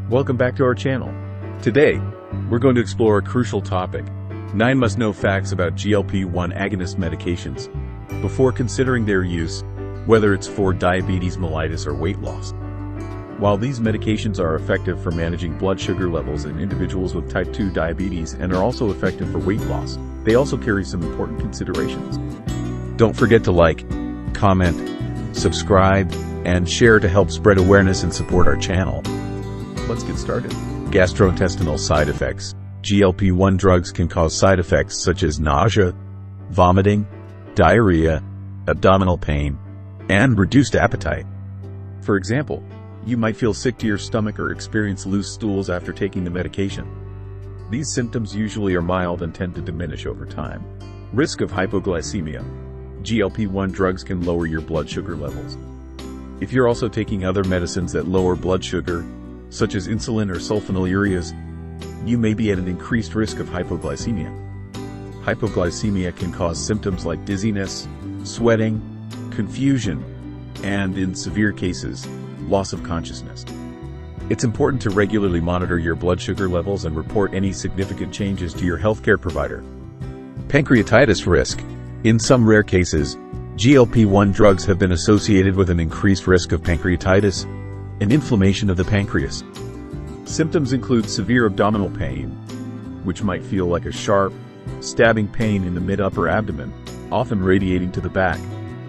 Welcome back to our channel. Today, we're going to explore a crucial topic: 9 must-know facts about GLP-1 agonist medications before considering their use, whether it's for diabetes mellitus or weight loss. While these medications are effective for managing blood sugar levels in individuals with type 2 diabetes and are also effective for weight loss, they also carry some important considerations. Don't forget to like, comment, subscribe, and share to help spread awareness and support our channel. Let's get started. Gastrointestinal side effects. GLP-1 drugs can cause side effects such as nausea, vomiting, diarrhea, abdominal pain, and reduced appetite. For example, you might feel sick to your stomach or experience loose stools after taking the medication. These symptoms usually are mild and tend to diminish over time. Risk of hypoglycemia. GLP-1 drugs can lower your blood sugar levels. If you're also taking other medicines that lower blood sugar, such as insulin or sulfonylureas, you may be at an increased risk of hypoglycemia. Hypoglycemia can cause symptoms like dizziness, sweating, confusion, and, in severe cases, loss of consciousness. It's important to regularly monitor your blood sugar levels and report any significant changes to your healthcare provider. Pancreatitis risk. In some rare cases, GLP-1 drugs have been associated with an increased risk of pancreatitis, an inflammation of the pancreas. Symptoms include severe abdominal pain, which might feel like a sharp, stabbing pain in the mid-upper abdomen, often radiating to the back,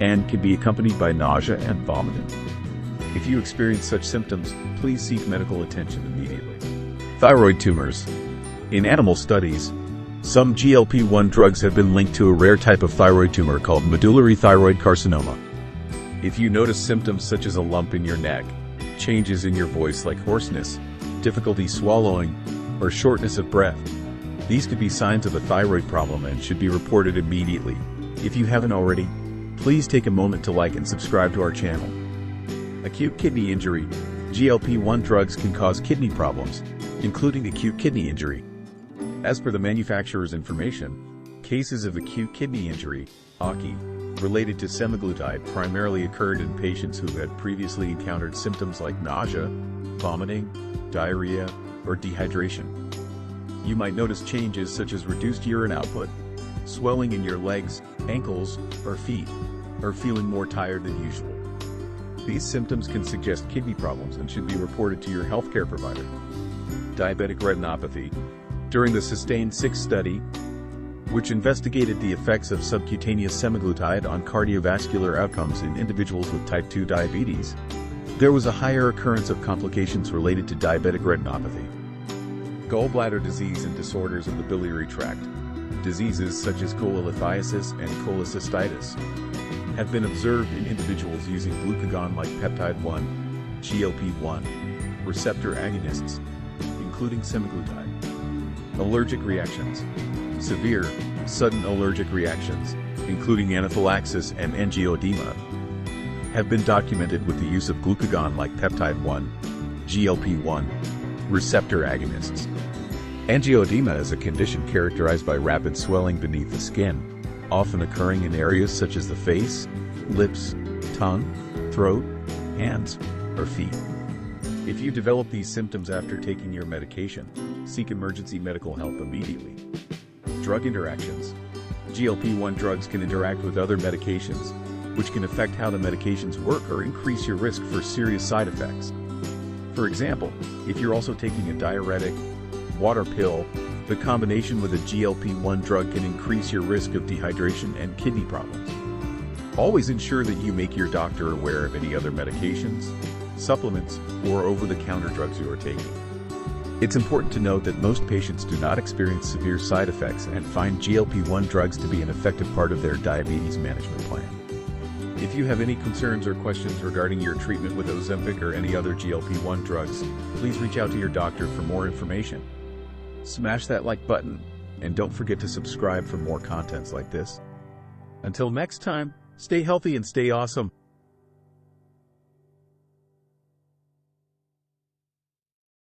and can be accompanied by nausea and vomiting. If you experience such symptoms, please seek medical attention immediately. Thyroid tumors. In animal studies, some GLP-1 drugs have been linked to a rare type of thyroid tumor called medullary thyroid carcinoma. If you notice symptoms such as a lump in your neck, changes in your voice like hoarseness, difficulty swallowing, or shortness of breath, these could be signs of a thyroid problem and should be reported immediately. If you haven't already, please take a moment to like and subscribe to our channel. Acute kidney injury. GLP-1 drugs can cause kidney problems, including acute kidney injury. As per the manufacturer's information, cases of acute kidney injury, AKI, related to semaglutide primarily occurred in patients who had previously encountered symptoms like nausea, vomiting, diarrhea, or dehydration. You might notice changes such as reduced urine output, swelling in your legs, ankles, or feet, or feeling more tired than usual. These symptoms can suggest kidney problems and should be reported to your healthcare provider. Diabetic retinopathy. During the SUSTAIN-6 study, which investigated the effects of subcutaneous semaglutide on cardiovascular outcomes in individuals with type 2 diabetes, there was a higher occurrence of complications related to diabetic retinopathy. Gall-bladder disease and disorders of the biliary tract. Diseases such as cholelithiasis and cholecystitis have been observed in individuals using glucagon-like peptide 1, GLP-1, receptor agonists, including semaglutide. Allergic reactions. Severe, sudden allergic reactions, including anaphylaxis and angioedema, have been documented with the use of glucagon-like peptide 1, GLP-1, receptor agonists. Angioedema is a condition characterized by rapid swelling beneath the skin, often occurring in areas such as the face, lips, tongue, throat, hands, or feet. If you develop these symptoms after taking your medication, seek emergency medical help immediately. Drug interactions. GLP-1 drugs can interact with other medications, which can affect how the medications work or increase your risk for serious side effects. For example, if you're also taking a diuretic, water pill, the combination with a GLP-1 drug can increase your risk of dehydration and kidney problems. Always ensure that you make your doctor aware of any other medications, supplements, or over-the-counter drugs you are taking. It's important to note that most patients do not experience severe side effects and find GLP-1 drugs to be an effective part of their diabetes management plan. If you have any concerns or questions regarding your treatment with Ozempic or any other GLP-1 drugs, please reach out to your doctor for more information. Smash that like button, and don't forget to subscribe for more contents like this. Until next time, stay healthy and stay awesome.